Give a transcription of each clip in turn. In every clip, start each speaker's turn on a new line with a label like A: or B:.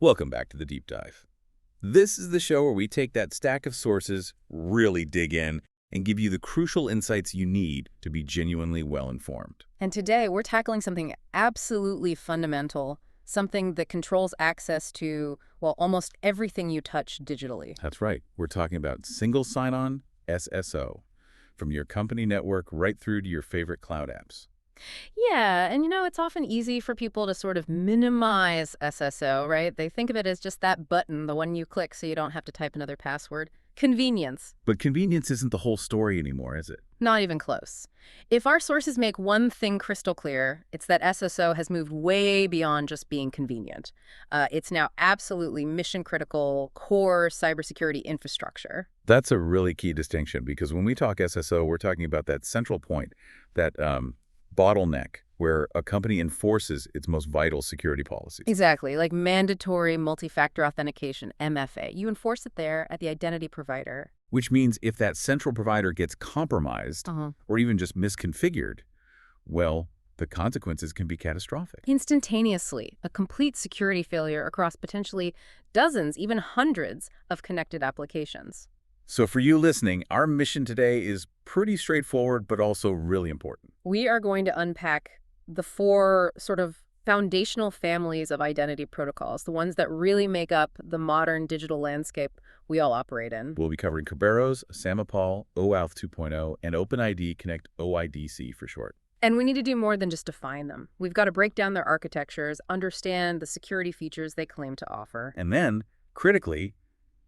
A: Welcome back to the Deep Dive. This is the show where we take that stack of sources, really dig in, and give you the crucial insights you need to be genuinely well-informed.
B: And today we're tackling something absolutely fundamental, something that controls access to, well, almost everything you touch digitally.
A: That's right. We're talking about single sign-on, SSO, from your company network right through to your favorite cloud apps.
B: Yeah, and it's often easy for people to sort of minimize SSO, right? They think of it as just that button, the one you click so you don't have to type another password. Convenience.
A: But convenience isn't the whole story anymore, is it?
B: Not even close. If our sources make one thing crystal clear, it's that SSO has moved way beyond just being convenient. It's now absolutely mission-critical, core cybersecurity infrastructure.
A: That's a really key distinction because when we talk SSO, we're talking about that central point, that bottleneck where a company enforces its most vital security policies.
B: Exactly, like mandatory multi-factor authentication, MFA. You enforce it there at the identity provider.
A: Which means if that central provider gets compromised or even just misconfigured, well, the consequences can be catastrophic.
B: Instantaneously, a complete security failure across potentially dozens, even hundreds of connected applications.
A: So for you listening, our mission today is pretty straightforward, but also really important.
B: We are going to unpack the four sort of foundational families of identity protocols, the ones that really make up the modern digital landscape we all operate in.
A: We'll be covering Kerberos, SAML, OAuth 2.0, and OpenID Connect, OIDC for short.
B: And we need to do more than just define them. We've got to break down their architectures, understand the security features they claim to offer.
A: And then, critically,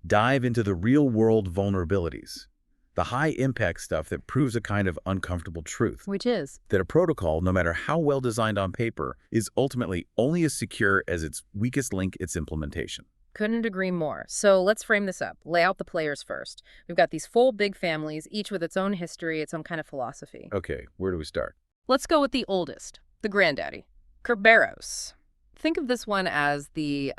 A: dive into the real-world vulnerabilities, the high-impact stuff that proves a kind of uncomfortable truth.
B: Which is?
A: That a protocol, no matter how well designed on paper, is ultimately only as secure as its weakest link, its implementation.
B: Couldn't agree more. So let's frame this up. Lay out the players first. We've got these full big families, each with its own history, its own kind of philosophy.
A: Okay, where do we start?
B: Let's go with the oldest, the granddaddy, Kerberos. Think of this one as the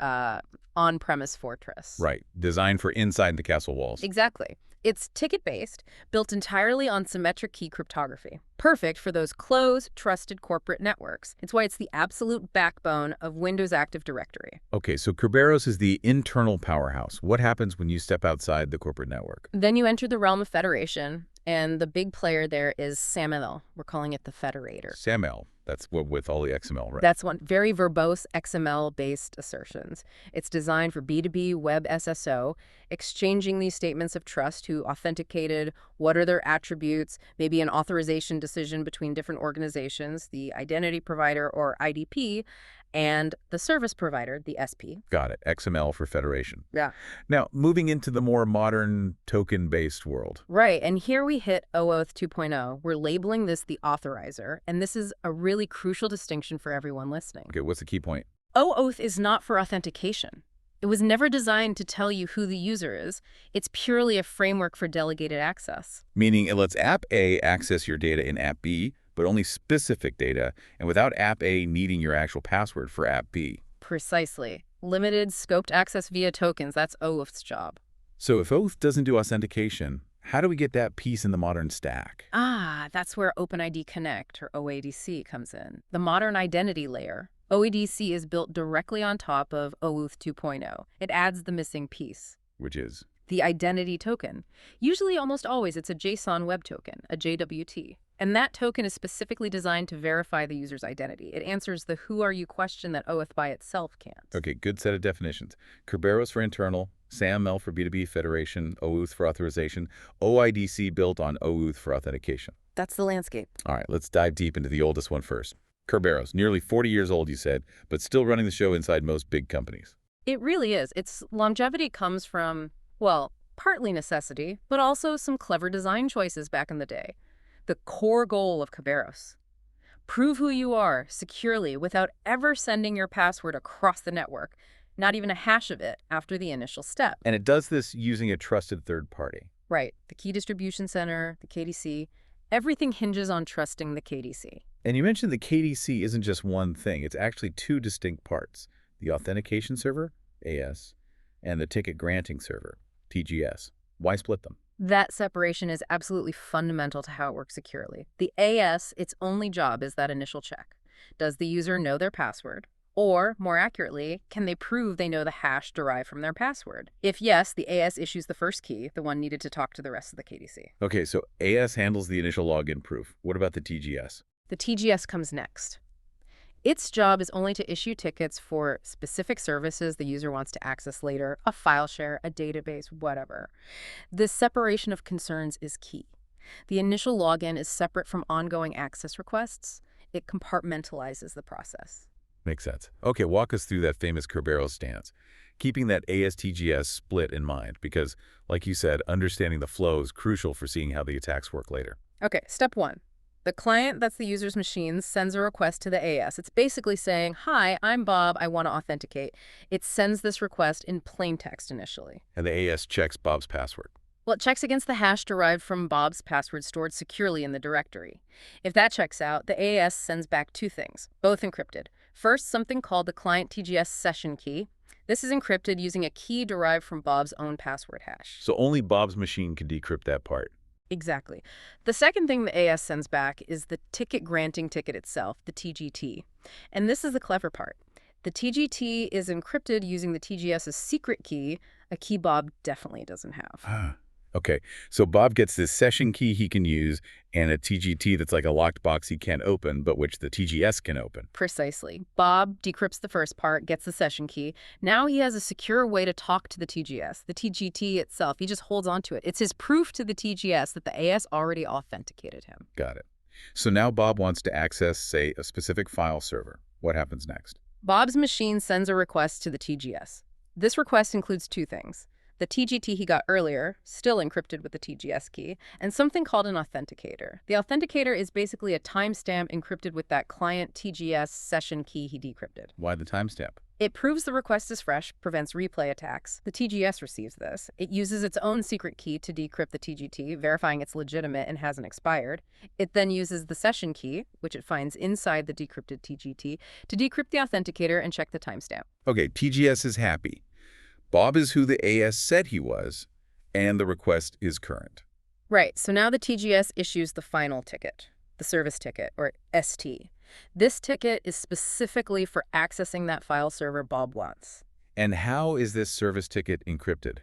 B: on-premise fortress.
A: Right, designed for inside the castle walls.
B: Exactly. It's ticket-based, built entirely on symmetric key cryptography. Perfect for those closed, trusted corporate networks. It's why it's the absolute backbone of Windows Active Directory.
A: Okay, so Kerberos is the internal powerhouse. What happens when you step outside the corporate network?
B: Then you enter the realm of federation, and the big player there is SAML. We're calling it the federator.
A: SAML. That's what with all the XML, right?
B: That's one. Very verbose XML-based assertions. It's designed for B2B web SSO, exchanging these statements of trust to authenticated, what are their attributes, maybe an authorization decision between different organizations, the identity provider or IDP, and the service provider, the SP.
A: Got it. XML for federation.
B: Yeah.
A: Now, moving into the more modern token-based world.
B: Right, and here we hit OAuth 2.0. We're labeling this the authorizer, and this is a really crucial distinction for everyone listening.
A: Okay, what's the key point?
B: OAuth is not for authentication. It was never designed to tell you who the user is. It's purely a framework for delegated access.
A: Meaning it lets App A access your data in App B, but only specific data, and without App A needing your actual password for App B.
B: Precisely. Limited scoped access via tokens, that's OAuth's job.
A: So if OAuth doesn't do authentication, how do we get that piece in the modern stack?
B: That's where OpenID Connect, or OADC, comes in. The modern identity layer. OIDC is built directly on top of OAuth 2.0. It adds the missing piece.
A: Which is?
B: The identity token. Usually, almost always, it's a JSON web token, a JWT. And that token is specifically designed to verify the user's identity. It answers the who are you question that OAuth by itself can't.
A: Okay, good set of definitions. Kerberos for internal, SAML for B2B federation, OAuth for authorization, OIDC built on OAuth for authentication.
B: That's the landscape.
A: All right, let's dive deep into the oldest one first. Kerberos, nearly 40 years old, you said, but still running the show inside most big companies.
B: It really is. Its longevity comes from, well, partly necessity, but also some clever design choices back in the day. The core goal of Kerberos: prove who you are securely without ever sending your password across the network, not even a hash of it after the initial step.
A: And it does this using a trusted third party.
B: Right. The Key Distribution Center, the KDC, everything hinges on trusting the KDC.
A: And you mentioned the KDC isn't just one thing. It's actually two distinct parts: the authentication server, AS, and the ticket granting server, TGS. Why split them?
B: That separation is absolutely fundamental to how it works securely. The AS, its only job is that initial check. Does the user know their password? Or, more accurately, can they prove they know the hash derived from their password? If yes, the AS issues the first key, the one needed to talk to the rest of the KDC.
A: Okay, so AS handles the initial login proof. What about the TGS?
B: The TGS comes next. Its job is only to issue tickets for specific services the user wants to access later, a file share, a database, whatever. This separation of concerns is key. The initial login is separate from ongoing access requests. It compartmentalizes the process.
A: Makes sense. Okay, walk us through that famous Kerberos stance, keeping that AS-TGS split in mind, because, like you said, understanding the flow is crucial for seeing how the attacks work later.
B: Okay, step 1. The client, that's the user's machine, sends a request to the AS. It's basically saying, "Hi, I'm Bob, I want to authenticate." It sends this request in plain text initially.
A: And the AS checks Bob's password.
B: Well, it checks against the hash derived from Bob's password stored securely in the directory. If that checks out, the AS sends back two things, both encrypted. First, something called the client TGS session key. This is encrypted using a key derived from Bob's own password hash.
A: So only Bob's machine can decrypt that part.
B: Exactly. The second thing the AS sends back is the ticket granting ticket itself, the TGT. And this is the clever part. The TGT is encrypted using the TGS's secret key, a key Bob definitely doesn't have.
A: Okay, so Bob gets this session key he can use and a TGT that's like a locked box he can't open, but which the TGS can open.
B: Precisely. Bob decrypts the first part, gets the session key. Now he has a secure way to talk to the TGS, the TGT itself. He just holds on to it. It's his proof to the TGS that the AS already authenticated him.
A: Got it. So now Bob wants to access, say, a specific file server. What happens next?
B: Bob's machine sends a request to the TGS. This request includes two things. The TGT he got earlier, still encrypted with the TGS key, and something called an authenticator. The authenticator is basically a timestamp encrypted with that client TGS session key he decrypted.
A: Why the timestamp?
B: It proves the request is fresh, prevents replay attacks. The TGS receives this. It uses its own secret key to decrypt the TGT, verifying it's legitimate and hasn't expired. It then uses the session key, which it finds inside the decrypted TGT, to decrypt the authenticator and check the timestamp.
A: Okay, TGS is happy. Bob is who the AS said he was, and the request is current.
B: Right, so now the TGS issues the final ticket, the service ticket, or ST. This ticket is specifically for accessing that file server Bob wants.
A: And how is this service ticket encrypted?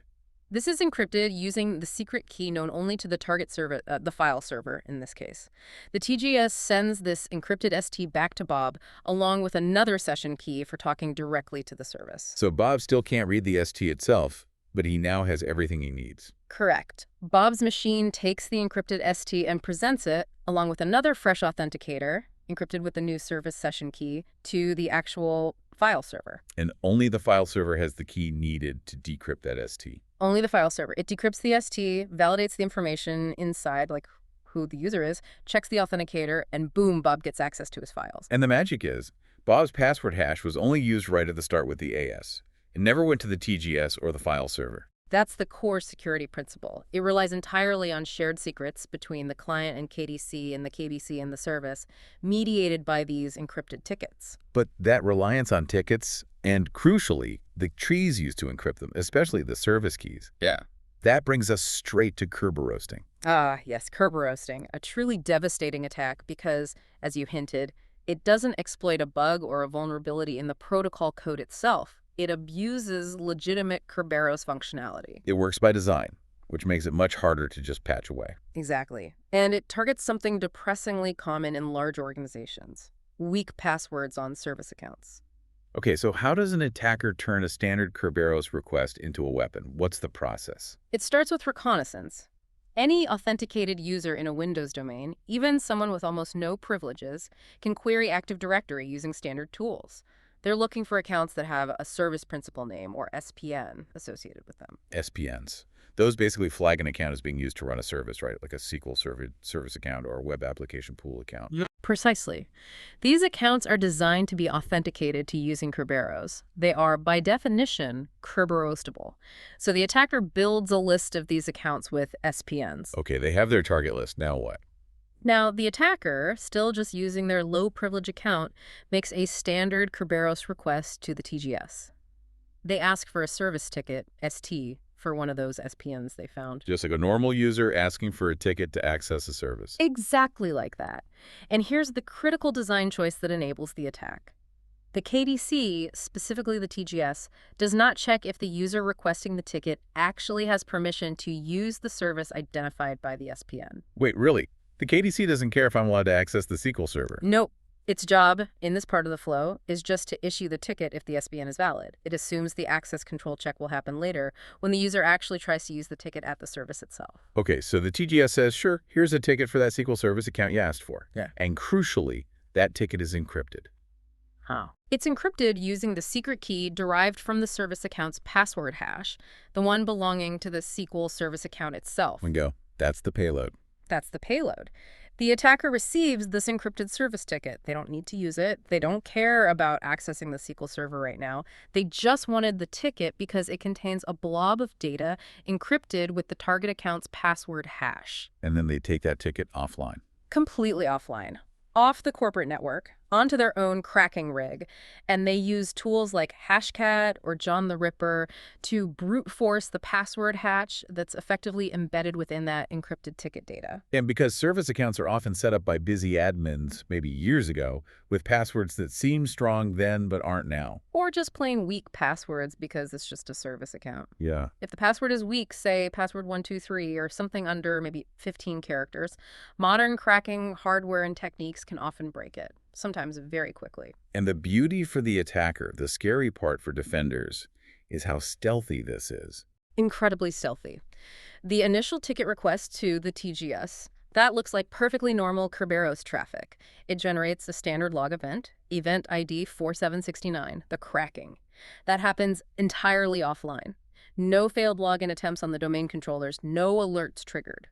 B: This is encrypted using the secret key known only to the target server, the file server in this case. The TGS sends this encrypted ST back to Bob, along with another session key for talking directly to the service.
A: So Bob still can't read the ST itself, but he now has everything he needs.
B: Correct. Bob's machine takes the encrypted ST and presents it, along with another fresh authenticator, encrypted with the new service session key, to the actual file server.
A: And only the file server has the key needed to decrypt that ST.
B: Only the file server. It decrypts the ST, validates the information inside, like who the user is, checks the authenticator, and boom, Bob gets access to his files.
A: And the magic is, Bob's password hash was only used right at the start with the AS. It never went to the TGS or the file server.
B: That's the core security principle. It relies entirely on shared secrets between the client and KDC and the KDC and the service, mediated by these encrypted tickets.
A: But that reliance on tickets, and crucially, the trees used to encrypt them, especially the service keys.
B: Yeah.
A: That brings us straight to Kerberoasting.
B: Ah, yes, Kerberoasting, a truly devastating attack because, as you hinted, it doesn't exploit a bug or a vulnerability in the protocol code itself. It abuses legitimate Kerberos functionality.
A: It works by design, which makes it much harder to just patch away.
B: Exactly. And it targets something depressingly common in large organizations: weak passwords on service accounts.
A: Okay, so how does an attacker turn a standard Kerberos request into a weapon? What's the process?
B: It starts with reconnaissance. Any authenticated user in a Windows domain, even someone with almost no privileges, can query Active Directory using standard tools. They're looking for accounts that have a service principal name, or SPN, associated with them.
A: SPNs. Those basically flag an account as being used to run a service, right? Like a SQL service account or a web application pool account.
B: Yep. Precisely. These accounts are designed to be authenticated to using Kerberos. They are, by definition, Kerberoastable. So the attacker builds a list of these accounts with SPNs.
A: Okay, they have their target list. Now what?
B: Now, the attacker, still just using their low-privilege account, makes a standard Kerberos request to the TGS. They ask for a service ticket, ST, for one of those SPNs they found.
A: Just like a normal user asking for a ticket to access a service.
B: Exactly like that. And here's the critical design choice that enables the attack. The KDC, specifically the TGS, does not check if the user requesting the ticket actually has permission to use the service identified by the SPN.
A: Wait, really? The KDC doesn't care if I'm allowed to access the SQL server?
B: Nope. Its job, in this part of the flow, is just to issue the ticket if the SPN is valid. It assumes the access control check will happen later when the user actually tries to use the ticket at the service itself.
A: Okay, so the TGS says, sure, here's a ticket for that SQL service account you asked for.
B: Yeah.
A: And crucially, that ticket is encrypted.
B: How? It's encrypted using the secret key derived from the service account's password hash, the one belonging to the SQL service account itself.
A: Bingo. That's the payload.
B: That's the payload. The attacker receives this encrypted service ticket. They don't need to use it. They don't care about accessing the SQL server right now. They just wanted the ticket because it contains a blob of data encrypted with the target account's password hash.
A: And then they take that ticket offline.
B: Completely offline. Off the corporate network, onto their own cracking rig, and they use tools like Hashcat or John the Ripper to brute force the password hash that's effectively embedded within that encrypted ticket data.
A: And because service accounts are often set up by busy admins, maybe years ago, with passwords that seem strong then but aren't now.
B: Or just plain weak passwords because it's just a service account.
A: Yeah.
B: If the password is weak, say password 123 or something under maybe 15 characters, modern cracking hardware and techniques can often break it, sometimes very quickly.
A: And the beauty for the attacker, the scary part for defenders, is how stealthy this is.
B: Incredibly stealthy. The initial ticket request to the TGS, that looks like perfectly normal Kerberos traffic. It generates a standard log event ID 4769, the cracking. That happens entirely offline. No failed login attempts on the domain controllers, no alerts triggered.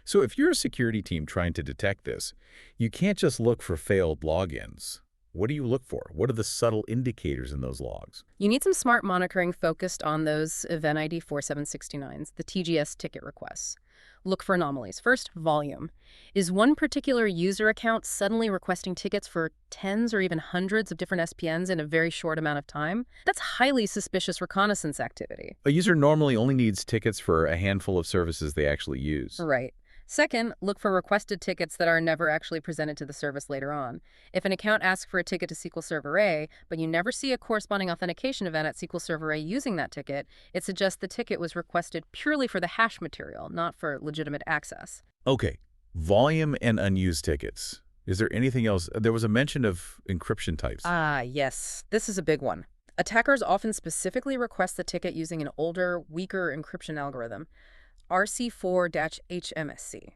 A: So if you're a security team trying to detect this, you can't just look for failed logins. What do you look for? What are the subtle indicators in those logs?
B: You need some smart monitoring focused on those event ID 4769s, the TGS ticket requests. Look for anomalies. First, volume. Is one particular user account suddenly requesting tickets for tens or even hundreds of different SPNs in a very short amount of time? That's highly suspicious reconnaissance activity.
A: A user normally only needs tickets for a handful of services they actually use.
B: Right. Second, look for requested tickets that are never actually presented to the service later on. If an account asks for a ticket to SQL Server A, but you never see a corresponding authentication event at SQL Server A using that ticket, it suggests the ticket was requested purely for the hash material, not for legitimate access.
A: Okay, volume and unused tickets. Is there anything else? There was a mention of encryption types.
B: Yes. This is a big one. Attackers often specifically request the ticket using an older, weaker encryption algorithm, RC4-HMSC.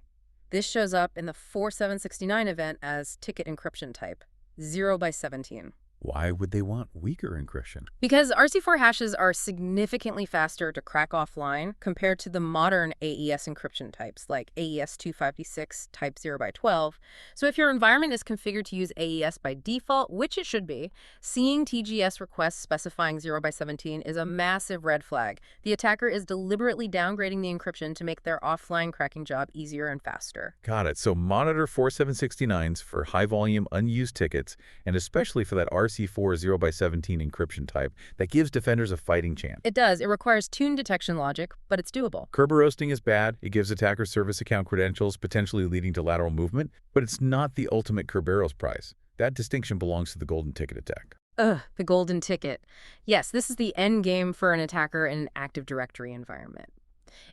B: This shows up in the 4769 event as ticket encryption type, 0 by 17.
A: Why would they want weaker encryption?
B: Because RC4 hashes are significantly faster to crack offline compared to the modern AES encryption types, like AES 256 type 0 by 12. So if your environment is configured to use AES by default, which it should be, seeing TGS requests specifying 0 by 17 is a massive red flag. The attacker is deliberately downgrading the encryption to make their offline cracking job easier and faster.
A: Got it. So monitor 4769s for high-volume unused tickets, and especially for that RC4 0 by 17 encryption type that gives defenders a fighting chance.
B: It does. It requires tuned detection logic, but it's doable.
A: Kerberoasting is bad. It gives attackers service account credentials, potentially leading to lateral movement, but it's not the ultimate Kerberos prize. That distinction belongs to the golden ticket attack.
B: The golden ticket. Yes, this is the end game for an attacker in an Active Directory environment.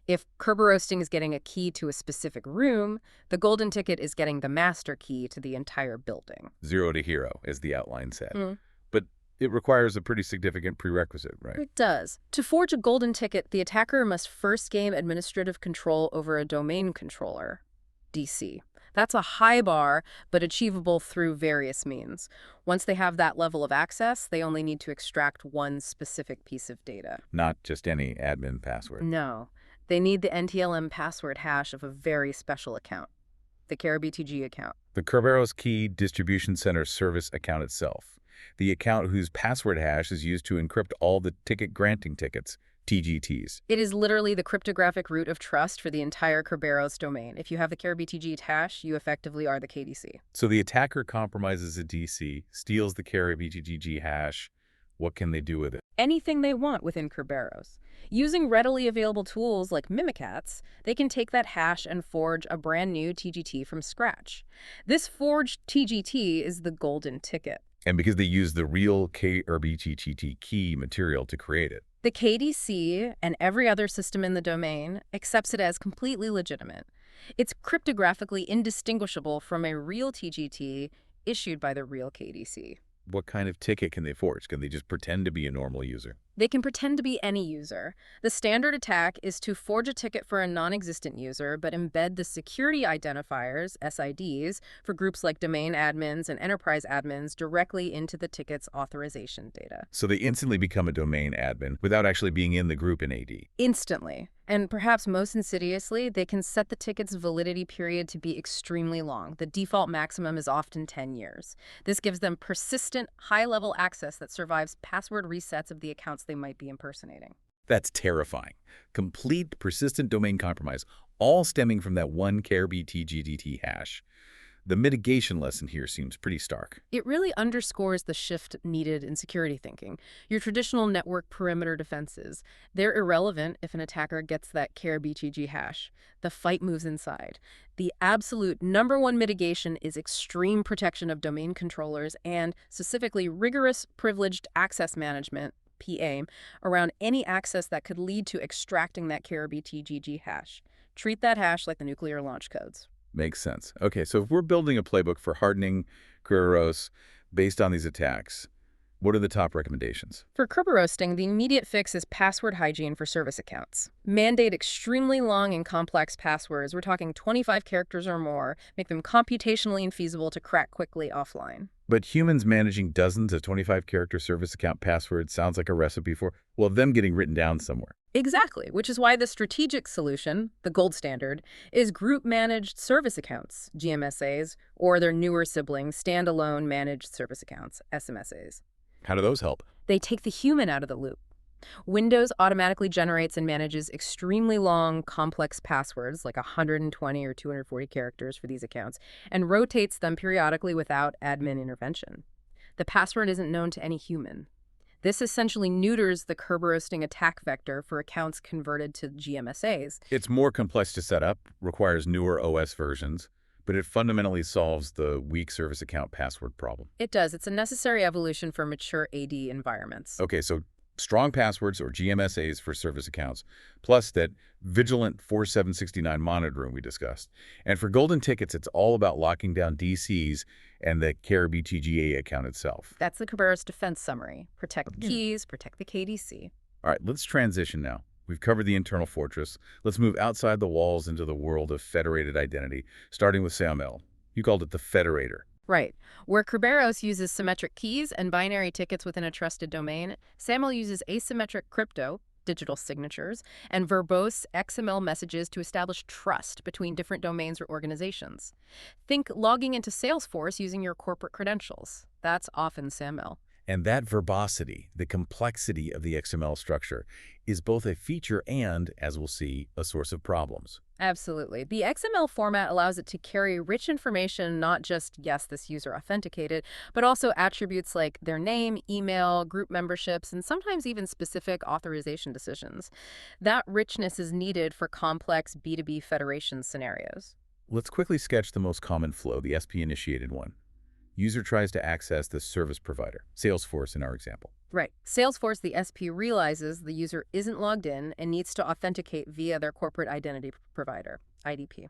B: If Kerberoasting is getting a key to a specific room, the golden ticket is getting the master key to the entire building.
A: 0 to hero, as the outline said. But it requires a pretty significant prerequisite, right?
B: It does. To forge a golden ticket, the attacker must first gain administrative control over a domain controller, DC. That's a high bar, but achievable through various means. Once they have that level of access, they only need to extract one specific piece of data.
A: Not just any admin password.
B: No. They need the NTLM password hash of a very special account, the KRBTG account.
A: The Kerberos Key Distribution Center service account itself. The account whose password hash is used to encrypt all the ticket granting tickets, TGTs.
B: It is literally the cryptographic root of trust for the entire Kerberos domain. If you have the KRBTG hash, you effectively are the KDC.
A: So the attacker compromises a DC, steals the KRBTG hash. What can they do with it?
B: Anything they want within Kerberos. Using readily available tools like Mimikatz, they can take that hash and forge a brand new TGT from scratch. This forged TGT is the golden ticket.
A: And because they use the real KRBTGT key material to create it.
B: The KDC and every other system in the domain accepts it as completely legitimate. It's cryptographically indistinguishable from a real TGT issued by the real KDC.
A: What kind of ticket can they forge? Can they just pretend to be a normal user?
B: They can pretend to be any user. The standard attack is to forge a ticket for a non-existent user, but embed the security identifiers, SIDs, for groups like domain admins and enterprise admins directly into the ticket's authorization data.
A: So they instantly become a domain admin without actually being in the group in AD.
B: Instantly. And perhaps most insidiously, they can set the ticket's validity period to be extremely long. The default maximum is often 10 years. This gives them persistent, high-level access that survives password resets of the accounts they might be impersonating.
A: That's terrifying. Complete persistent domain compromise, all stemming from that one KRBTGDT hash. The mitigation lesson here seems pretty stark.
B: It really underscores the shift needed in security thinking. Your traditional network perimeter defenses, they're irrelevant if an attacker gets that KRBTG hash. The fight moves inside. The absolute #1 mitigation is extreme protection of domain controllers and, specifically, rigorous privileged access management, PA, around any access that could lead to extracting that KRBTGG hash. Treat that hash like the nuclear launch codes.
A: Makes sense. Okay, so if we're building a playbook for hardening Kerberos based on these attacks, what are the top recommendations?
B: For Kerberosting, the immediate fix is password hygiene for service accounts. Mandate extremely long and complex passwords. We're talking 25 characters or more. Make them computationally infeasible to crack quickly offline.
A: But humans managing dozens of 25-character service account passwords sounds like a recipe for, well, them getting written down somewhere.
B: Exactly, which is why the strategic solution, the gold standard, is group-managed service accounts, GMSAs, or their newer siblings, standalone managed service accounts, SMSAs.
A: How do those help?
B: They take the human out of the loop. Windows automatically generates and manages extremely long, complex passwords, like 120 or 240 characters for these accounts, and rotates them periodically without admin intervention. The password isn't known to any human. This essentially neuters the Kerberosting attack vector for accounts converted to GMSAs.
A: It's more complex to set up, requires newer OS versions, but it fundamentally solves the weak service account password problem.
B: It does. It's a necessary evolution for mature AD environments.
A: Okay, so strong passwords or GMSAs for service accounts, plus that vigilant 4769 monitoring we discussed. And for golden tickets, it's all about locking down DCs and the KRBTGA account itself.
B: That's the Kerberos defense summary. Protect the keys, protect the KDC.
A: All right, let's transition now. We've covered the internal fortress. Let's move outside the walls into the world of federated identity, starting with SAML. You called it the federator.
B: Right. Where Kerberos uses symmetric keys and binary tickets within a trusted domain, SAML uses asymmetric crypto, digital signatures, and verbose XML messages to establish trust between different domains or organizations. Think logging into Salesforce using your corporate credentials. That's often SAML.
A: And that verbosity, the complexity of the XML structure, is both a feature and, as we'll see, a source of problems.
B: Absolutely. The XML format allows it to carry rich information, not just, yes, this user authenticated, but also attributes like their name, email, group memberships, and sometimes even specific authorization decisions. That richness is needed for complex B2B federation scenarios.
A: Let's quickly sketch the most common flow, the SP-initiated one. User tries to access the service provider, Salesforce in our example.
B: Right. Salesforce, the SP, realizes the user isn't logged in and needs to authenticate via their corporate identity provider, IDP.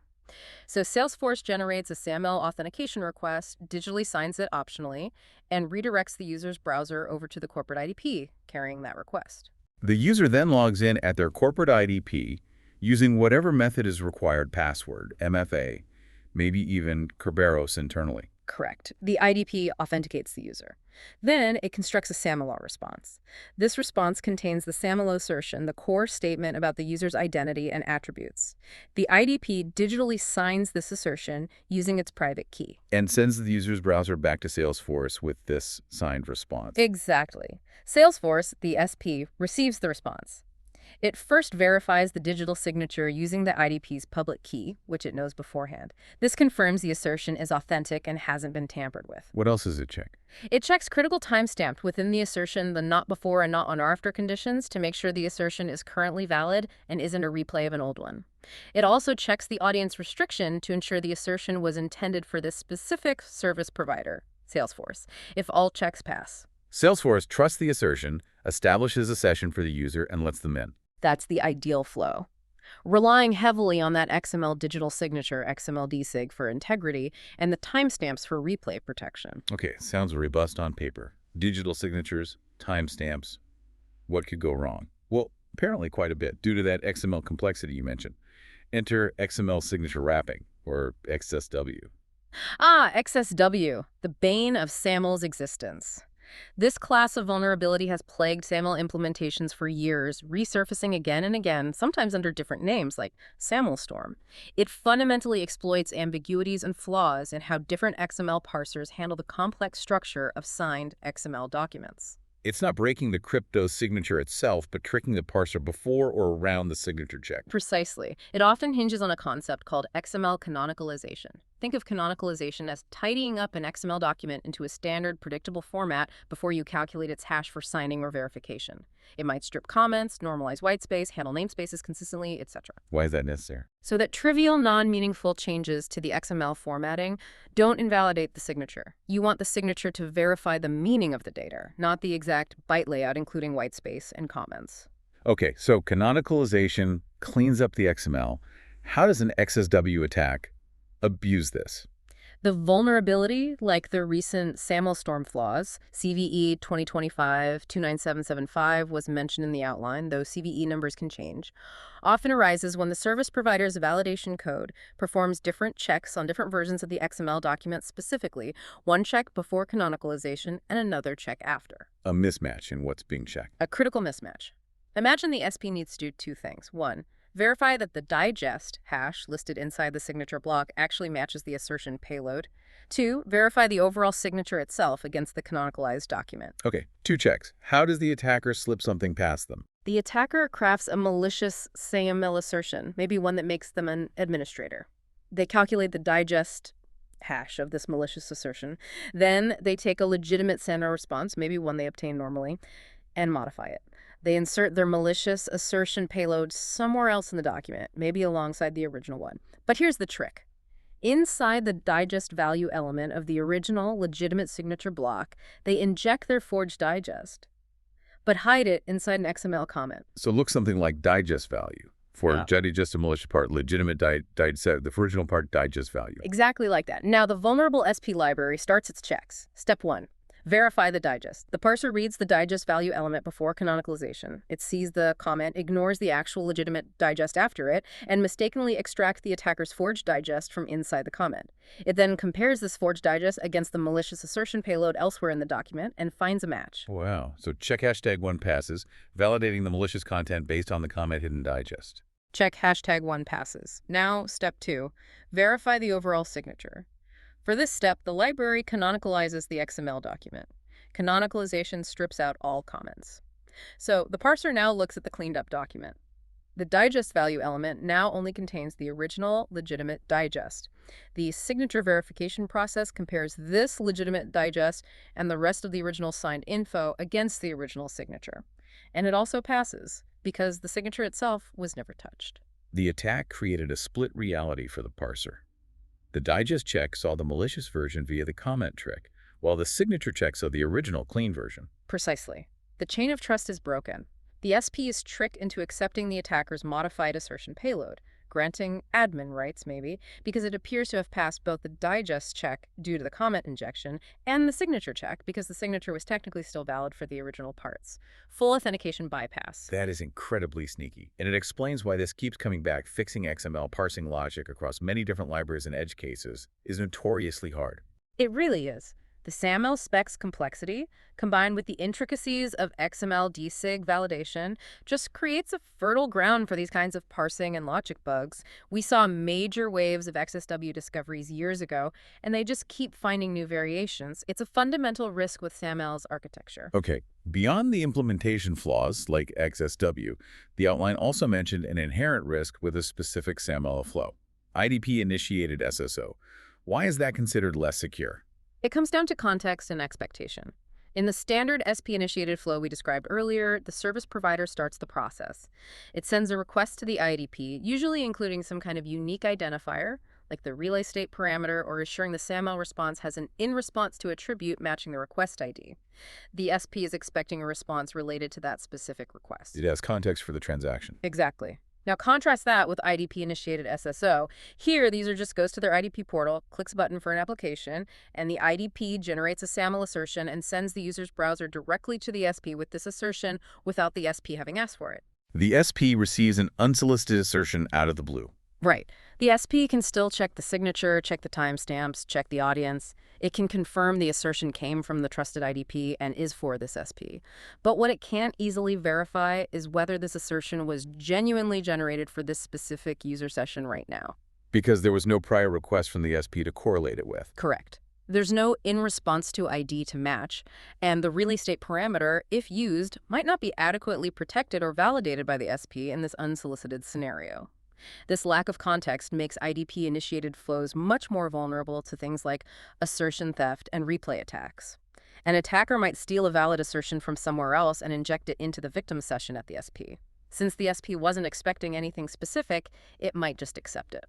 B: So Salesforce generates a SAML authentication request, digitally signs it optionally, and redirects the user's browser over to the corporate IDP carrying that request.
A: The user then logs in at their corporate IDP using whatever method is required password, MFA, maybe even Kerberos internally.
B: Correct. The IDP authenticates the user. Then it constructs a SAML response. This response contains the SAML assertion, the core statement about the user's identity and attributes. The IDP digitally signs this assertion using its private key.
A: And sends the user's browser back to Salesforce with this signed response.
B: Exactly. Salesforce, the SP, receives the response. It first verifies the digital signature using the IDP's public key, which it knows beforehand. This confirms the assertion is authentic and hasn't been tampered with.
A: What else does it check?
B: It checks critical timestamped within the assertion, the not before and not on after conditions to make sure the assertion is currently valid and isn't a replay of an old one. It also checks the audience restriction to ensure the assertion was intended for this specific service provider. Salesforce, if all checks pass.
A: Salesforce trusts the assertion, establishes a session for the user, and lets them in.
B: That's the ideal flow. Relying heavily on that XML digital signature, XML DSIG, for integrity, and the timestamps for replay protection.
A: Okay, sounds robust on paper. Digital signatures, timestamps. What could go wrong? Well, apparently quite a bit, due to that XML complexity you mentioned. Enter XML signature wrapping, or XSW.
B: XSW, the bane of SAML's existence. This class of vulnerability has plagued SAML implementations for years, resurfacing again and again, sometimes under different names like SAML Storm. It fundamentally exploits ambiguities and flaws in how different XML parsers handle the complex structure of signed XML documents.
A: It's not breaking the crypto signature itself, but tricking the parser before or around the signature check.
B: Precisely. It often hinges on a concept called XML canonicalization. Think of canonicalization as tidying up an XML document into a standard, predictable format before you calculate its hash for signing or verification. It might strip comments, normalize whitespace, handle namespaces consistently, etc.
A: Why is that necessary?
B: So that trivial, non-meaningful changes to the XML formatting don't invalidate the signature. You want the signature to verify the meaning of the data, not the exact byte layout, including whitespace and comments.
A: Okay, so canonicalization cleans up the XML. How does an XSW attack abuse this?
B: The vulnerability, like the recent SAML Storm flaws, CVE 2025-29775 was mentioned in the outline, though CVE numbers can change, often arises when the service provider's validation code performs different checks on different versions of the XML document specifically, one check before canonicalization and another check after.
A: A mismatch in what's being checked.
B: A critical mismatch. Imagine the SP needs to do two things. One, verify that the digest hash listed inside the signature block actually matches the assertion payload. Two, verify the overall signature itself against the canonicalized document.
A: Okay, two checks. How does the attacker slip something past them?
B: The attacker crafts a malicious SAML assertion, maybe one that makes them an administrator. They calculate the digest hash of this malicious assertion. Then they take a legitimate SAML response, maybe one they obtain normally, and modify it. They insert their malicious assertion payload somewhere else in the document, maybe alongside the original one. But here's the trick. Inside the digest value element of the original legitimate signature block, they inject their forged digest, but hide it inside an XML comment.
A: So look something like digest value. For digest a malicious part, legitimate digest, the original part, digest value.
B: Exactly like that. Now, the vulnerable SP library starts its checks. Step 1. Verify the digest. The parser reads the digest value element before canonicalization. It sees the comment, ignores the actual legitimate digest after it, and mistakenly extracts the attacker's forged digest from inside the comment. It then compares this forged digest against the malicious assertion payload elsewhere in the document and finds a match.
A: Wow. So check #1 passes, validating the malicious content based on the comment hidden digest.
B: Check #1 passes. Now, step 2. Verify the overall signature. For this step, the library canonicalizes the XML document. Canonicalization strips out all comments. So the parser now looks at the cleaned up document. The digest value element now only contains the original legitimate digest. The signature verification process compares this legitimate digest and the rest of the original signed info against the original signature. And it also passes, because the signature itself was never touched.
A: The attack created a split reality for the parser. The digest check saw the malicious version via the comment trick, while the signature check saw the original clean version.
B: Precisely. The chain of trust is broken. The SP is tricked into accepting the attacker's modified assertion payload, granting admin rights maybe, because it appears to have passed both the digest check due to the comment injection and the signature check because the signature was technically still valid for the original parts. Full authentication bypass.
A: That is incredibly sneaky, and it explains why this keeps coming back. Fixing XML parsing logic across many different libraries and edge cases is notoriously hard.
B: It really is. The SAML spec's complexity, combined with the intricacies of XML DSIG validation, just creates a fertile ground for these kinds of parsing and logic bugs. We saw major waves of XSW discoveries years ago, and they just keep finding new variations. It's a fundamental risk with SAML's architecture.
A: Okay, beyond the implementation flaws like XSW, the outline also mentioned an inherent risk with a specific SAML flow. IDP-initiated SSO. Why is that considered less secure?
B: It comes down to context and expectation. In the standard SP-initiated flow we described earlier, the service provider starts the process. It sends a request to the IDP, usually including some kind of unique identifier, like the relay state parameter or assuring the SAML response has an in response to attribute matching the request ID. The SP is expecting a response related to that specific request.
A: It has context for the transaction.
B: Exactly. Now contrast that with IDP-initiated SSO. Here, the user just goes to their IDP portal, clicks a button for an application, and the IDP generates a SAML assertion and sends the user's browser directly to the SP with this assertion without the SP having asked for it.
A: The SP receives an unsolicited assertion out of the blue.
B: Right. The SP can still check the signature, check the timestamps, check the audience. It can confirm the assertion came from the trusted IDP and is for this SP. But what it can't easily verify is whether this assertion was genuinely generated for this specific user session right now.
A: Because there was no prior request from the SP to correlate it with.
B: Correct. There's no in response to ID to match, and the relay state parameter, if used, might not be adequately protected or validated by the SP in this unsolicited scenario. This lack of context makes IDP-initiated flows much more vulnerable to things like assertion theft and replay attacks. An attacker might steal a valid assertion from somewhere else and inject it into the victim session at the SP. Since the SP wasn't expecting anything specific, it might just accept it.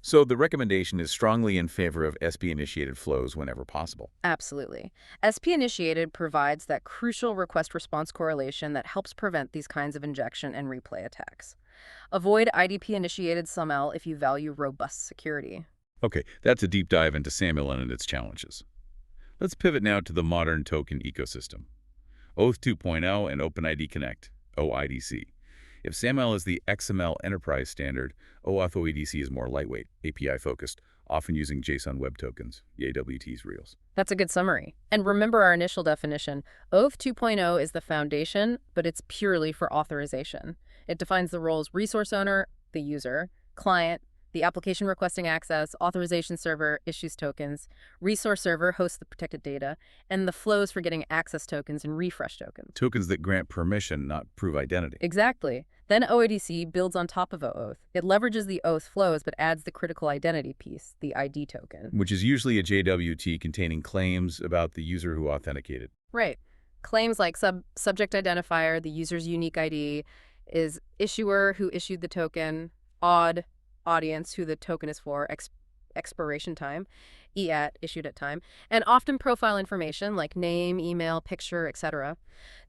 A: So the recommendation is strongly in favor of SP-initiated flows whenever possible.
B: Absolutely. SP-initiated provides that crucial request-response correlation that helps prevent these kinds of injection and replay attacks. Avoid IDP-initiated SAML if you value robust security.
A: Okay, that's a deep dive into SAML and its challenges. Let's pivot now to the modern token ecosystem. OAuth 2.0 and OpenID Connect, OIDC. If SAML is the XML enterprise standard, OAuth OIDC is more lightweight, API-focused, often using JSON web tokens, AWT's reals.
B: That's a good summary. And remember our initial definition. OAuth 2.0 is the foundation, but it's purely for authorization. It defines the roles resource owner, the user, client, the application requesting access, authorization server issues tokens, resource server hosts the protected data, and the flows for getting access tokens and refresh tokens.
A: Tokens that grant permission, not prove identity.
B: Exactly. Then OIDC builds on top of OAuth. It leverages the OAuth flows but adds the critical identity piece, the ID token.
A: Which is usually a JWT containing claims about the user who authenticated.
B: Right. Claims like subject identifier, the user's unique ID, is issuer who issued the token, audience who the token is for, expiration time, EAT, issued at time, and often profile information like name, email, picture, etc.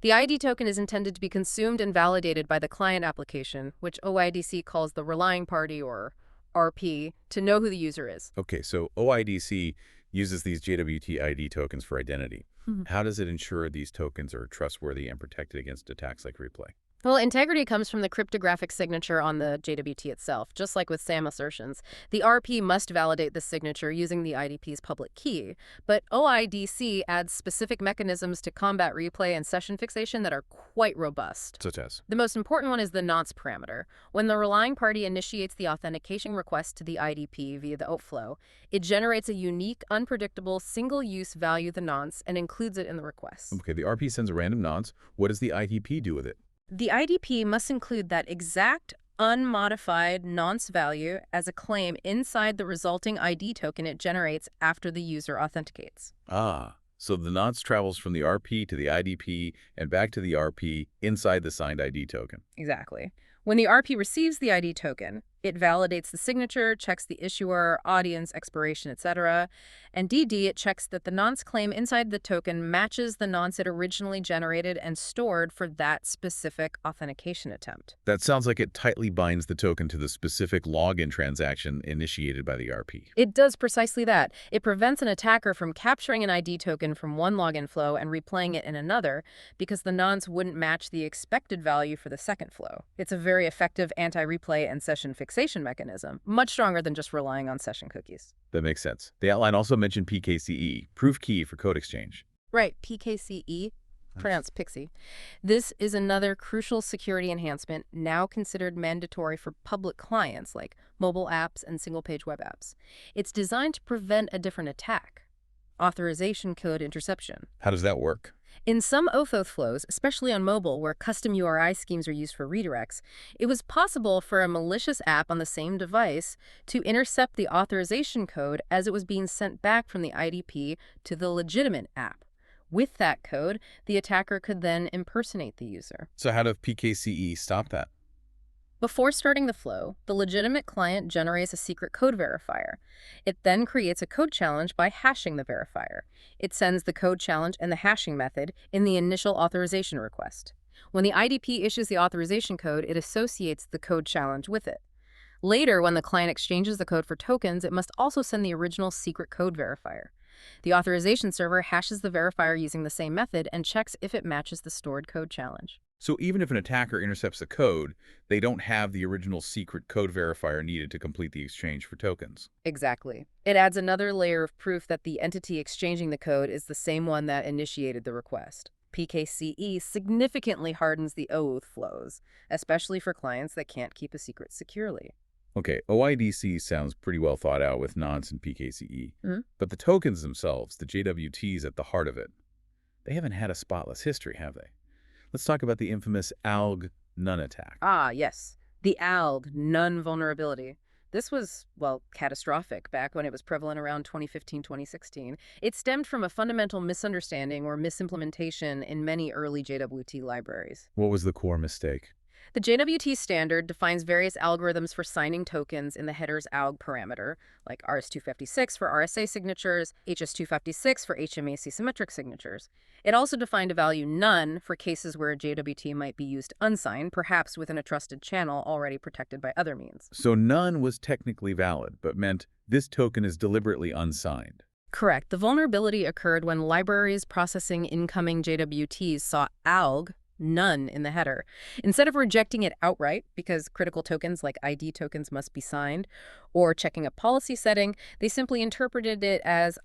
B: The ID token is intended to be consumed and validated by the client application, which OIDC calls the relying party, or RP, to know who the user is.
A: Okay, so OIDC uses these JWT ID tokens for identity. How does it ensure these tokens are trustworthy and protected against attacks like replay?
B: Well, integrity comes from the cryptographic signature on the JWT itself, just like with SAM assertions. The RP must validate the signature using the IDP's public key, but OIDC adds specific mechanisms to combat replay and session fixation that are quite robust.
A: Such as?
B: The most important one is the nonce parameter. When the relying party initiates the authentication request to the IDP via the OAuth flow, it generates a unique, unpredictable, single-use value, the nonce, and includes it in the request.
A: Okay, the RP sends a random nonce. What does the IDP do with it?
B: The IDP must include that exact, unmodified nonce value as a claim inside the resulting ID token it generates after the user authenticates.
A: Ah, so the nonce travels from the RP to the IDP and back to the RP inside the signed ID token.
B: Exactly. When the RP receives the ID token, it validates the signature, checks the issuer, audience, expiration, etc. And DD, it checks that the nonce claim inside the token matches the nonce it originally generated and stored for that specific authentication attempt.
A: That sounds like it tightly binds the token to the specific login transaction initiated by the RP.
B: It does precisely that. It prevents an attacker from capturing an ID token from one login flow and replaying it in another because the nonce wouldn't match the expected value for the second flow. It's a very effective anti-replay and session fixation mechanism, much stronger than just relying on session cookies.
A: That makes sense. The outline also mentioned PKCE, proof key for code exchange.
B: Right, PKCE, pronounced Pixie. This is another crucial security enhancement now considered mandatory for public clients like mobile apps and single-page web apps. It's designed to prevent a different attack, authorization code interception.
A: How does that work?
B: In some OAuth flows, especially on mobile where custom URI schemes are used for redirects, it was possible for a malicious app on the same device to intercept the authorization code as it was being sent back from the IDP to the legitimate app. With that code, the attacker could then impersonate the user.
A: So how does PKCE stop that?
B: Before starting the flow, the legitimate client generates a secret code verifier. It then creates a code challenge by hashing the verifier. It sends the code challenge and the hashing method in the initial authorization request. When the IDP issues the authorization code, it associates the code challenge with it. Later, when the client exchanges the code for tokens, it must also send the original secret code verifier. The authorization server hashes the verifier using the same method and checks if it matches the stored code challenge.
A: So even if an attacker intercepts the code, they don't have the original secret code verifier needed to complete the exchange for tokens.
B: Exactly. It adds another layer of proof that the entity exchanging the code is the same one that initiated the request. PKCE significantly hardens the OAuth flows, especially for clients that can't keep a secret securely.
A: Okay, OIDC sounds pretty well thought out with nonce and PKCE.
B: Mhm.
A: But the tokens themselves, the JWTs at the heart of it, they haven't had a spotless history, have they? Let's talk about the infamous ALG none attack.
B: Ah, yes. The ALG none vulnerability. This was, well, catastrophic back when it was prevalent around 2015, 2016. It stemmed from a fundamental misunderstanding or misimplementation in many early JWT libraries.
A: What was the core mistake?
B: The JWT standard defines various algorithms for signing tokens in the header's ALG parameter, like RS-256 for RSA signatures, HS-256 for HMAC symmetric signatures. It also defined a value none for cases where a JWT might be used unsigned, perhaps within a trusted channel already protected by other means.
A: So none was technically valid, but meant this token is deliberately unsigned.
B: Correct. The vulnerability occurred when libraries processing incoming JWTs saw ALG none in the header. Instead of rejecting it outright, because critical tokens like ID tokens must be signed, or checking a policy setting, they simply interpreted it as,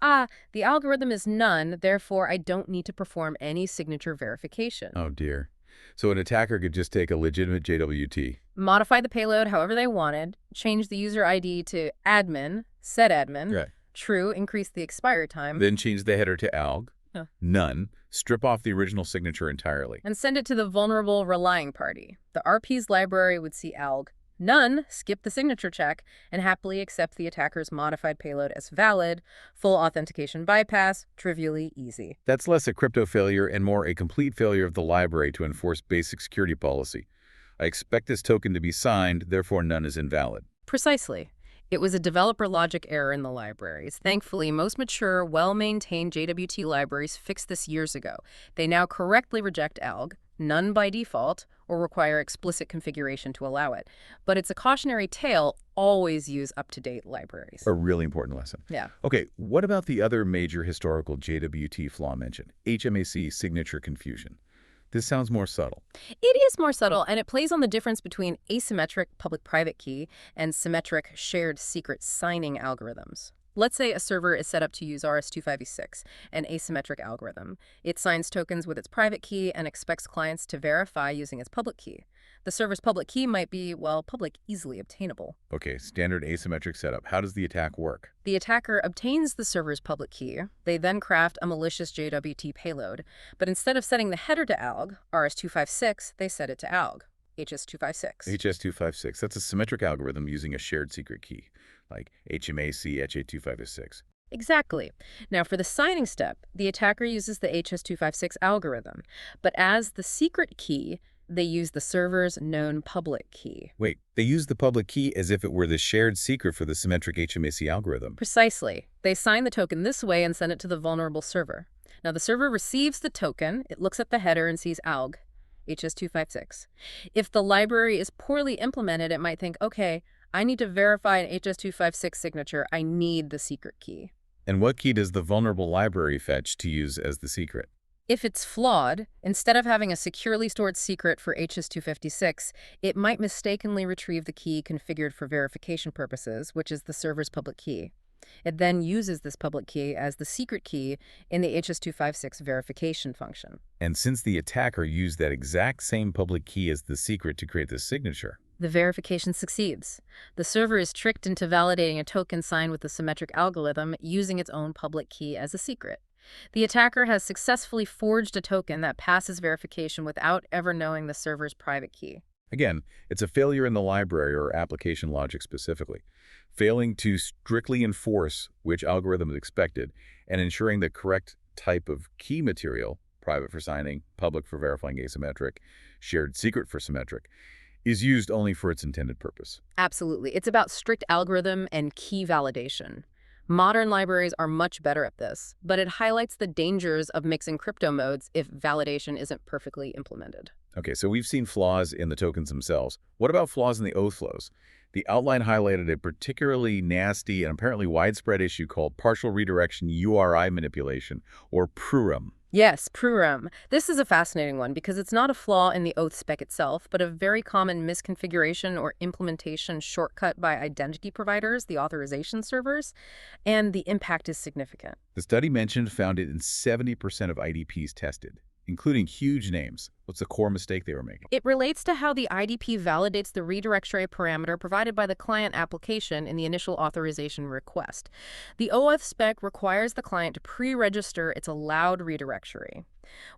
B: the algorithm is none, therefore I don't need to perform any signature verification.
A: Oh dear. So an attacker could just take a legitimate JWT.
B: Modify the payload however they wanted, change the user ID to admin, set admin,
A: Right.
B: true, increase the expire time,
A: Then change the header to ALG,
B: Huh.
A: none, strip off the original signature entirely.
B: and send it to the vulnerable relying party. The RP's library would see ALG none, skip the signature check, and happily accept the attacker's modified payload as valid, full authentication bypass, trivially easy.
A: That's less a crypto failure and more a complete failure of the library to enforce basic security policy. I expect this token to be signed, therefore none is invalid.
B: Precisely. It was a developer logic error in the libraries. Thankfully, most mature, well-maintained JWT libraries fixed this years ago. They now correctly reject ALG, none by default, or require explicit configuration to allow it. But it's a cautionary tale, always use up-to-date libraries.
A: A really important lesson.
B: Yeah.
A: Okay, what about the other major historical JWT flaw mentioned? HMAC signature confusion. This sounds more subtle.
B: It is more subtle, and it plays on the difference between asymmetric public-private key and symmetric shared secret signing algorithms. Let's say a server is set up to use RS-256, an asymmetric algorithm. It signs tokens with its private key and expects clients to verify using its public key. The server's public key might be, well, public, easily obtainable.
A: Okay, standard asymmetric setup. How does the attack work?
B: The attacker obtains the server's public key. They then craft a malicious JWT payload. But instead of setting the header to ALG, RS-256, they set it to ALG, HS-256.
A: HS-256. That's a symmetric algorithm using a shared secret key, like HMAC HA-256.
B: Exactly. Now, for the signing step, the attacker uses the HS-256 algorithm. But as the secret key, they use the server's known public key.
A: Wait, they use the public key as if it were the shared secret for the symmetric HMAC algorithm.
B: Precisely. They sign the token this way and send it to the vulnerable server. Now, the server receives the token, it looks at the header and sees ALG, HS-256. If the library is poorly implemented, it might think, okay, I need to verify an HS-256 signature. I need the secret key.
A: And what key does the vulnerable library fetch to use as the secret?
B: If it's flawed, instead of having a securely stored secret for HS-256, it might mistakenly retrieve the key configured for verification purposes, which is the server's public key. It then uses this public key as the secret key in the HS-256 verification function.
A: And since the attacker used that exact same public key as the secret to create the signature,
B: The verification succeeds. The server is tricked into validating a token signed with the symmetric algorithm using its own public key as a secret. The attacker has successfully forged a token that passes verification without ever knowing the server's private key.
A: again, it's a failure in the library or application logic specifically, failing to strictly enforce which algorithm is expected and ensuring the correct type of key material, private for signing, public for verifying asymmetric, shared secret for symmetric, is used only for its intended purpose.
B: Absolutely. It's about strict algorithm and key validation. Modern libraries are much better at this, but it highlights the dangers of mixing crypto modes if validation isn't perfectly implemented.
A: Okay, so we've seen flaws in the tokens themselves. What about flaws in the oath flows? The outline highlighted a particularly nasty and apparently widespread issue called partial redirection URI manipulation, or PRURM.
B: Yes, PRURM. This is a fascinating one because it's not a flaw in the oath spec itself, but a very common misconfiguration or implementation shortcut by identity providers, the authorization servers, and the impact is significant.
A: The study mentioned found it in 70% of IDPs tested, including huge names. What's the core mistake they were making?
B: It relates to how the IDP validates the redirectory parameter provided by the client application in the initial authorization request. The OAuth spec requires the client to pre-register its allowed redirectory.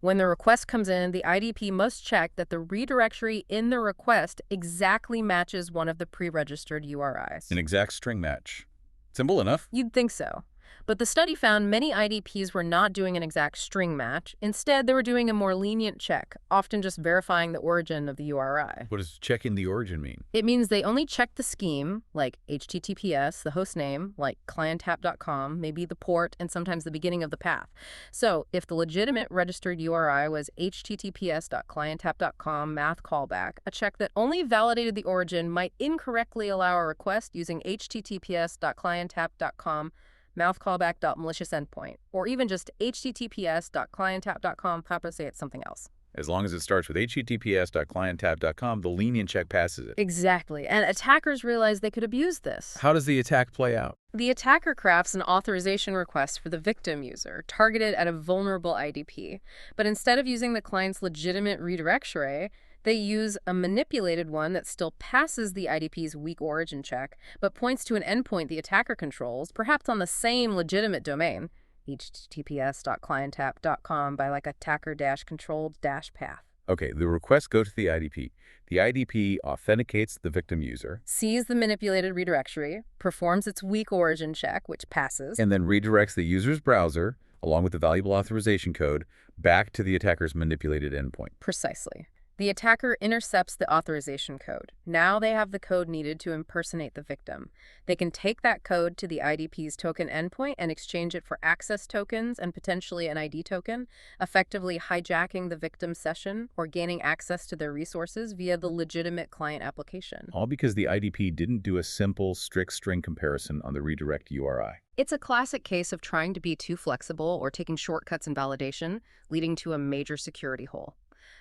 B: When the request comes in, the IDP must check that the redirectory in the request exactly matches one of the pre-registered URIs.
A: An exact string match. Simple enough.
B: You'd think so. But the study found many IDPs were not doing an exact string match. Instead, they were doing a more lenient check, often just verifying the origin of the URI.
A: What does checking the origin mean?
B: It means they only check the scheme, like HTTPS, the host name, like clienttapp.com, maybe the port, and sometimes the beginning of the path. So if the legitimate registered URI was https.clienttapp.com math callback, a check that only validated the origin might incorrectly allow a request using https.clienttapp.com mouthcallback.malicious endpoint, or even just https.clienttapp.com, papa say it's something else.
A: As long as it starts with https.clienttapp.com, the lenient check passes it.
B: Exactly, and attackers realized they could abuse this.
A: How does the attack play out?
B: The attacker crafts an authorization request for the victim user, targeted at a vulnerable IDP. But instead of using the client's legitimate redirectory, they use a manipulated one that still passes the IDP's weak origin check, but points to an endpoint the attacker controls, perhaps on the same legitimate domain, https.clienttapp.com by like attacker-controlled-path.
A: Okay, the requests go to the IDP. The IDP authenticates the victim user,
B: Sees the manipulated redirectory, performs its weak origin check, which passes,
A: and then redirects the user's browser, along with the valuable authorization code, back to the attacker's manipulated endpoint.
B: precisely. The attacker intercepts the authorization code. Now they have the code needed to impersonate the victim. They can take that code to the IDP's token endpoint and exchange it for access tokens and potentially an ID token, effectively hijacking the victim's session or gaining access to their resources via the legitimate client application.
A: All because the IDP didn't do a simple, strict string comparison on the redirect URI.
B: It's a classic case of trying to be too flexible or taking shortcuts in validation, leading to a major security hole.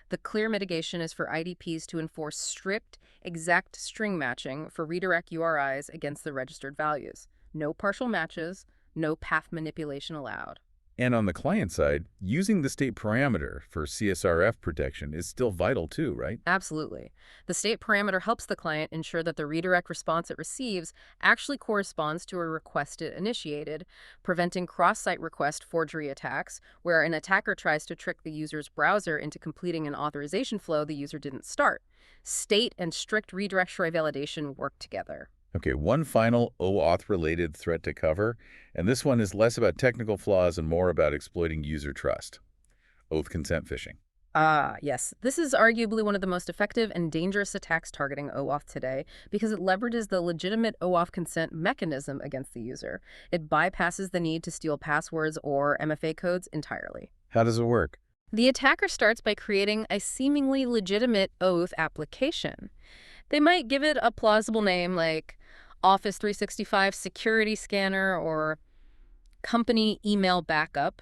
B: The clear mitigation is for IDPs to enforce strict, exact string matching for redirect URIs against the registered values. No partial matches, no path manipulation allowed.
A: And on the client side, using the state parameter for CSRF protection is still vital too, right?
B: Absolutely. The state parameter helps the client ensure that the redirect response it receives actually corresponds to a request it initiated, preventing cross-site request forgery attacks, where an attacker tries to trick the user's browser into completing an authorization flow the user didn't start. State and strict redirectory validation work together.
A: Okay, one final OAuth-related threat to cover, and this one is less about technical flaws and more about exploiting user trust. Oath consent phishing.
B: Ah, yes. This is arguably one of the most effective and dangerous attacks targeting OAuth today because it leverages the legitimate OAuth consent mechanism against the user. It bypasses the need to steal passwords or MFA codes entirely.
A: How does it work?
B: The attacker starts by creating a seemingly legitimate OAuth application. They might give it a plausible name like Office 365 Security Scanner or Company Email Backup.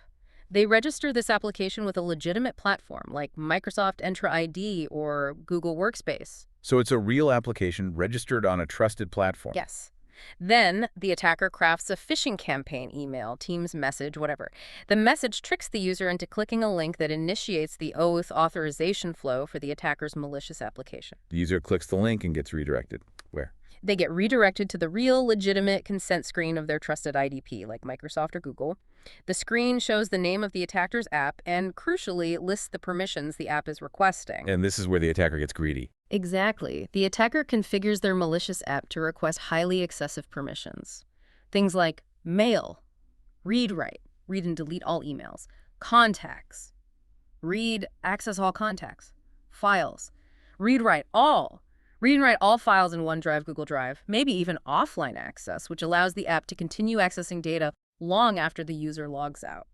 B: They register this application with a legitimate platform like Microsoft Entra ID or Google Workspace.
A: So it's a real application registered on a trusted platform.
B: Yes. Then the attacker crafts a phishing campaign email, Teams message, whatever. The message tricks the user into clicking a link that initiates the OAuth authorization flow for the attacker's malicious application.
A: The user clicks the link and gets redirected. Where?
B: They get redirected to the real, legitimate consent screen of their trusted IDP, like Microsoft or Google. The screen shows the name of the attacker's app and, crucially, lists the permissions the app is requesting.
A: And this is where the attacker gets greedy.
B: Exactly. The attacker configures their malicious app to request highly excessive permissions. Things like mail, read-write, read and delete all emails, contacts, read, access all contacts, files, read-write all, Read and write all files in OneDrive, Google Drive, maybe even offline access, which allows the app to continue accessing data long after the user logs out.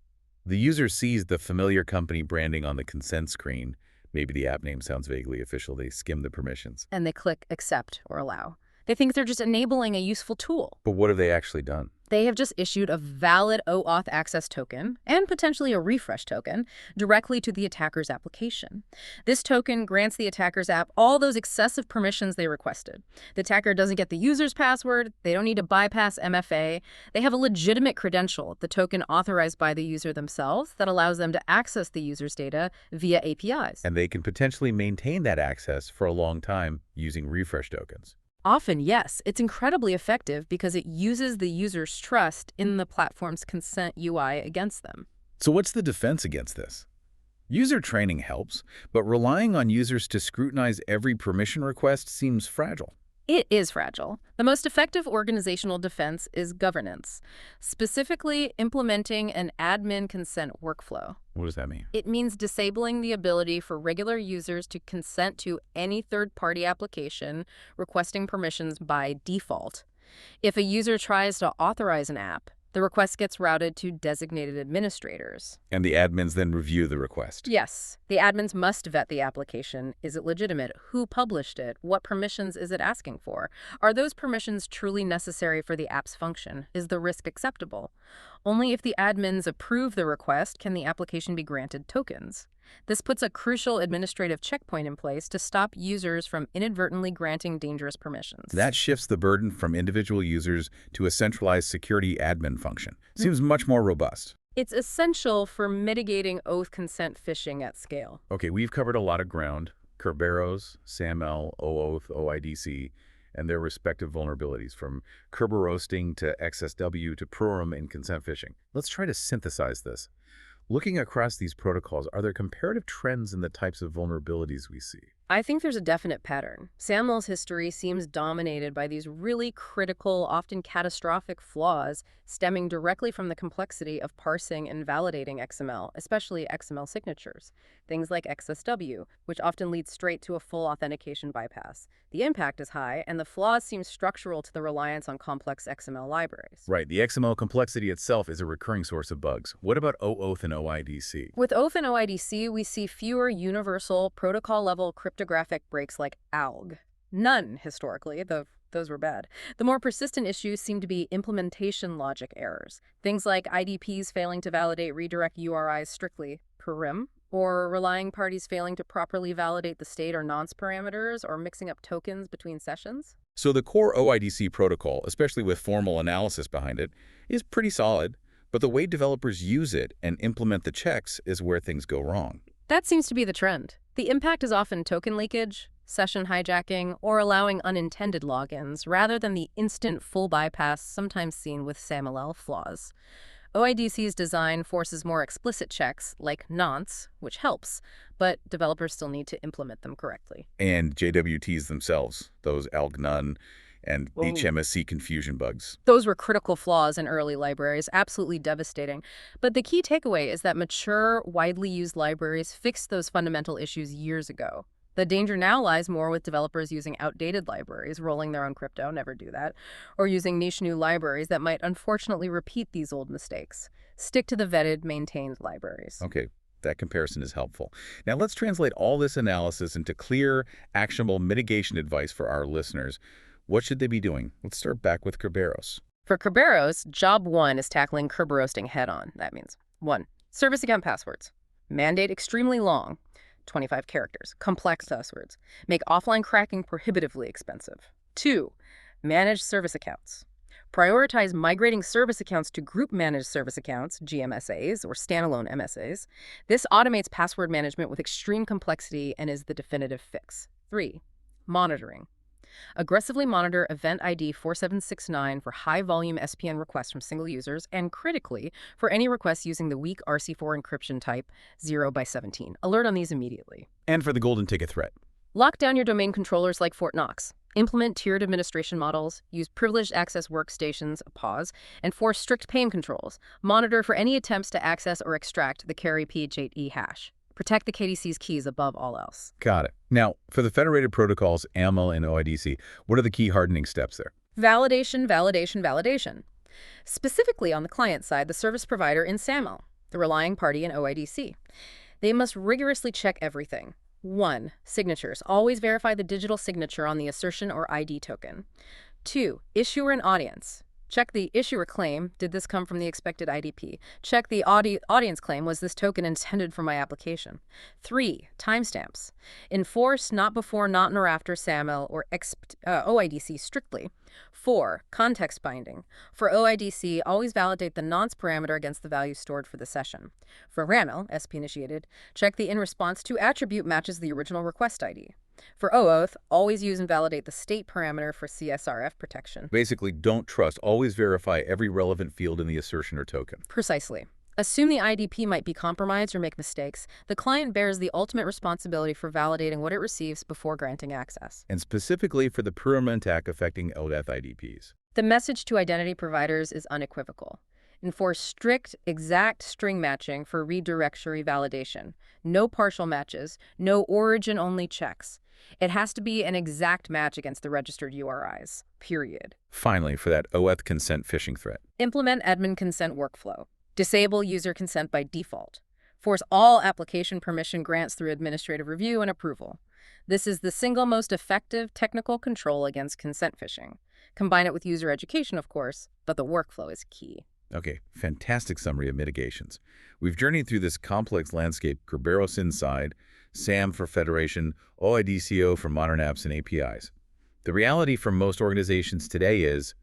A: The user sees the familiar company branding on the consent screen. Maybe the app name sounds vaguely official. They skim the permissions.
B: And they click accept or allow. They think they're just enabling a useful tool.
A: But what have they actually done?
B: They have just issued a valid OAuth access token, and potentially a refresh token, directly to the attacker's application. This token grants the attacker's app all those excessive permissions they requested. The attacker doesn't get the user's password, they don't need to bypass MFA, they have a legitimate credential, the token authorized by the user themselves, that allows them to access the user's data via APIs.
A: And they can potentially maintain that access for a long time using refresh tokens.
B: Often, yes. It's incredibly effective because it uses the user's trust in the platform's consent UI against them.
A: So what's the defense against this? User training helps, but relying on users to scrutinize every permission request seems fragile.
B: It is fragile. The most effective organizational defense is governance, specifically implementing an admin consent workflow.
A: What does that mean?
B: It means disabling the ability for regular users to consent to any third-party application requesting permissions by default. If a user tries to authorize an app, the request gets routed to designated administrators.
A: And the admins then review the request.
B: Yes, the admins must vet the application. Is it legitimate? Who published it? What permissions is it asking for? Are those permissions truly necessary for the app's function? Is the risk acceptable? Only if the admins approve the request can the application be granted tokens. This puts a crucial administrative checkpoint in place to stop users from inadvertently granting dangerous permissions.
A: That shifts the burden from individual users to a centralized security admin function. Seems much more robust.
B: It's essential for mitigating oath consent phishing at scale.
A: Okay, we've covered a lot of ground. Kerberos, SAML, OAuth, OIDC, and their respective vulnerabilities, from Kerberosting to XSW to Purim in consent phishing. Let's try to synthesize this. Looking across these protocols, are there comparative trends in the types of vulnerabilities we see?
B: I think there's a definite pattern. SAML's history seems dominated by these really critical, often catastrophic flaws stemming directly from the complexity of parsing and validating XML, especially XML signatures. Things like XSW, which often lead straight to a full authentication bypass. The impact is high, and the flaws seem structural to the reliance on complex XML libraries.
A: Right, the XML complexity itself is a recurring source of bugs. What about OAuth and OIDC?
B: With OAuth and OIDC, we see fewer universal protocol-level cryptographic breaks like ALG. None, historically, though those were bad. The more persistent issues seem to be implementation logic errors. Things like IDPs failing to validate redirect URIs strictly Purim, or relying parties failing to properly validate the state or nonce parameters, or mixing up tokens between sessions.
A: So the core OIDC protocol, especially with formal analysis behind it, is pretty solid, but the way developers use it and implement the checks is where things go wrong.
B: That seems to be the trend. The impact is often token leakage, session hijacking, or allowing unintended logins, rather than the instant full bypass sometimes seen with SAML flaws. OIDC's design forces more explicit checks, like nonce, which helps, but developers still need to implement them correctly.
A: And JWTs themselves, those ALG none and
B: Whoa.
A: HMSC confusion bugs.
B: Those were critical flaws in early libraries, absolutely devastating. But the key takeaway is that mature, widely used libraries fixed those fundamental issues years ago. The danger now lies more with developers using outdated libraries, rolling their own crypto, never do that, or using niche new libraries that might unfortunately repeat these old mistakes. Stick to the vetted, maintained libraries.
A: Okay, that comparison is helpful. Now let's translate all this analysis into clear, actionable mitigation advice for our listeners. What should they be doing? Let's start back with Kerberos.
B: For Kerberos, job 1 is tackling Kerberosting head-on. That means 1. Service account passwords. Mandate extremely long, 25 characters, complex passwords. Make offline cracking prohibitively expensive. 2. Manage service accounts. Prioritize migrating service accounts to group managed service accounts, GMSAs, or standalone MSAs. This automates password management with extreme complexity and is the definitive fix. 3. Monitoring. Aggressively monitor event ID 4769 for high-volume SPN requests from single users, and critically, for any requests using the weak RC4 encryption type 0x17. Alert on these immediately.
A: And for the golden ticket threat.
B: Lock down your domain controllers like Fort Knox. Implement tiered administration models, use privileged access workstations, pause, and force strict PAM controls. Monitor for any attempts to access or extract the carry PH8E hash. Protect the KDC's keys above all else.
A: Got it. Now, for the federated protocols, SAML and OIDC, what are the key hardening steps there?
B: Validation, validation, validation. Specifically on the client side, the service provider in SAML, the relying party in OIDC. They must rigorously check everything. 1. Signatures. Always verify the digital signature on the assertion or ID token. 2. Issuer and audience. Check the issuer claim. Did this come from the expected IDP? Check the audience claim. Was this token intended for my application? 3. Timestamps. Enforce not before, not nor after SAML or OIDC strictly. 4. Context binding. For OIDC, always validate the nonce parameter against the value stored for the session. For RAML, SP initiated, check the in response to attribute matches the original request ID. For OAuth, always use and validate the state parameter for CSRF protection.
A: Basically, don't trust. Always verify every relevant field in the assertion or token.
B: Precisely. Assume the IDP might be compromised or make mistakes. The client bears the ultimate responsibility for validating what it receives before granting access.
A: And specifically for the pyramid attack affecting OAuth IDPs.
B: The message to identity providers is unequivocal. Enforce strict, exact string matching for redirectory validation. No partial matches, no origin-only checks. It has to be an exact match against the registered URIs, period.
A: Finally, for that OAuth consent phishing threat.
B: Implement admin consent workflow. Disable user consent by default. Force all application permission grants through administrative review and approval. This is the single most effective technical control against consent phishing. Combine it with user education, of course, but the workflow is key.
A: Okay, fantastic summary of mitigations. We've journeyed through this complex landscape: Kerberos inside, SAM for federation, OIDCO for modern apps and APIs. The reality for most organizations today is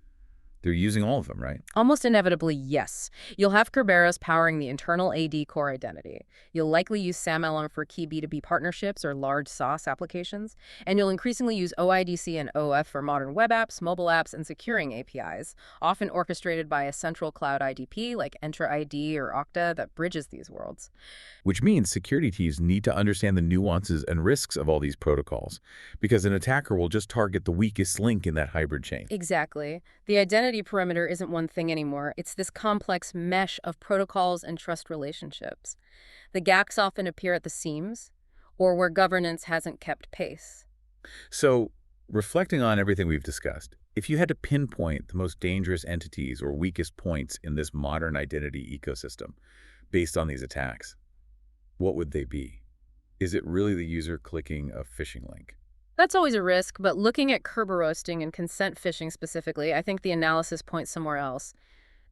A: they're using all of them, right?
B: Almost inevitably, yes. You'll have Kerberos powering the internal AD core identity. You'll likely use SAML for key B2B partnerships or large SaaS applications. And you'll increasingly use OIDC and OAuth for modern web apps, mobile apps, and securing APIs, often orchestrated by a central cloud IDP like Entra ID or Okta that bridges these worlds.
A: Which means security teams need to understand the nuances and risks of all these protocols, because an attacker will just target the weakest link in that hybrid chain.
B: Exactly. The identity perimeter isn't one thing anymore. It's this complex mesh of protocols and trust relationships. The gaps often appear at the seams, or where governance hasn't kept pace.
A: So, reflecting on everything we've discussed, if you had to pinpoint the most dangerous entities or weakest points in this modern identity ecosystem based on these attacks, what would they be? Is it really the user clicking a phishing link?
B: That's always a risk, but looking at Kerberoasting and consent phishing specifically, I think the analysis points somewhere else.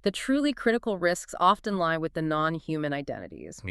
B: The truly critical risks often lie with the non-human identities.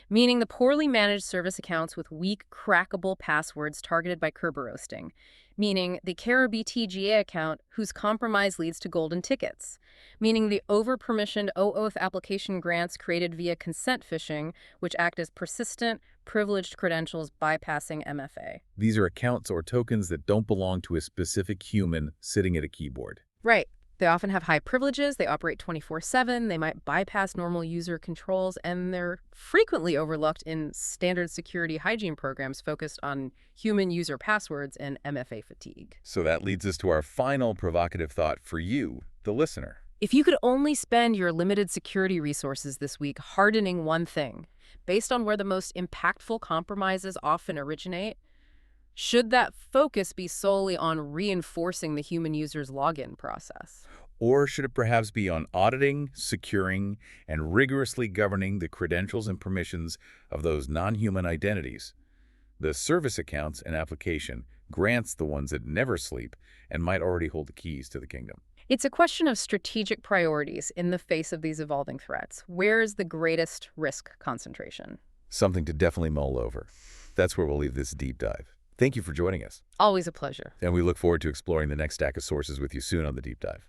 B: Meaning the poorly managed service accounts with weak, crackable passwords targeted by Kerberoasting. Meaning the BTGA account whose compromise leads to golden tickets. Meaning the over-permissioned OAuth application grants created via consent phishing, which act as persistent, privileged credentials bypassing MFA.
A: These are accounts or tokens that don't belong to a specific human sitting at a keyboard.
B: Right. They often have high privileges, they operate 24/7, they might bypass normal user controls, and they're frequently overlooked in standard security hygiene programs focused on human user passwords and MFA fatigue.
A: So that leads us to our final provocative thought for you, the listener.
B: If you could only spend your limited security resources this week hardening one thing, based on where the most impactful compromises often originate, should that focus be solely on reinforcing the human user's login process?
A: Or should it perhaps be on auditing, securing, and rigorously governing the credentials and permissions of those non-human identities? The service accounts and application grants the ones that never sleep and might already hold the keys to the kingdom.
B: It's a question of strategic priorities in the face of these evolving threats. Where is the greatest risk concentration?
A: Something to definitely mull over. That's where we'll leave this deep dive. Thank you for joining us.
B: Always a pleasure.
A: And we look forward to exploring the next stack of sources with you soon on the Deep Dive.